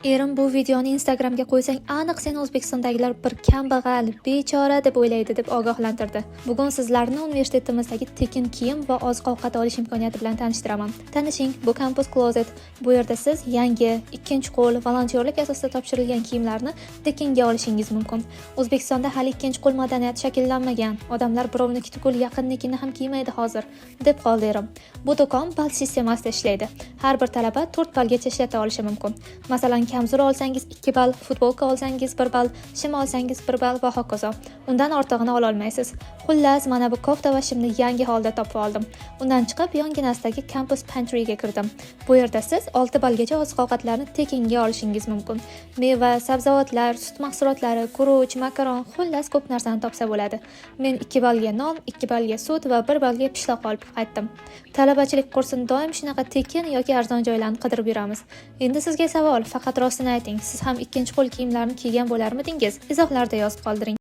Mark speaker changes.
Speaker 1: Erim bu videoni Instagramga qo'ysang, aniq seni O'zbekistondagilar bir kambag'al, bechora deb o'ylaydi deb ogohlantirdi. Bugun sizlarni universitetimizdagi tekin kiyim va oziq-ovqat olish imkoniyati bilan tanishtiraman. Tanishing, bu Campus Closet. Bu yerda siz yangi, ikkinchi qo'l, volontyorlik asosida topshirilgan kiyimlarni tekinga olishingiz mumkin. O'zbekistonda hali ikkinchi qo'l madaniyati shakllanmagan. Odamlar birovniki tugul yaqinnikini ham kiymaydi hozir, deb qoldi erim. Bu do'kon ball sistemasida ishlaydi. Har bir talaba 4 ballgacha ishlata olishi mumkin. Masalan, kamzul olsangiz 2 ball, futbolka olsangiz 1 ball, shim olsangiz 1 ball va hokazo. Undan ortig'ini ola olmaysiz. Xullas, mana bu kofta va shimni yangi holda topib oldim. Undan chiqib, yonginasidagi Campus Pantry'ga kirdim. Bu yerda siz 6 ballgacha oziq-ovqatlarni tekinga olishingiz mumkin. Meva, sabzavotlar, sut mahsulotlari, guruch, makaron, xullas ko'p narsani topsa bo'ladi. Men 2 ballga non, 2 ballga sut va 1 ballga pishloq olib qaytdim. Talabachilik kursini doim shunaqa tekin yoki arzon joylarni qidirib yuramiz. Endi sizga savol, faqat rostini ayting, siz ham ikkinchi qo'l kiyimlarni kiygan bo'larmidingiz? Izohlarda yozib qoldiring.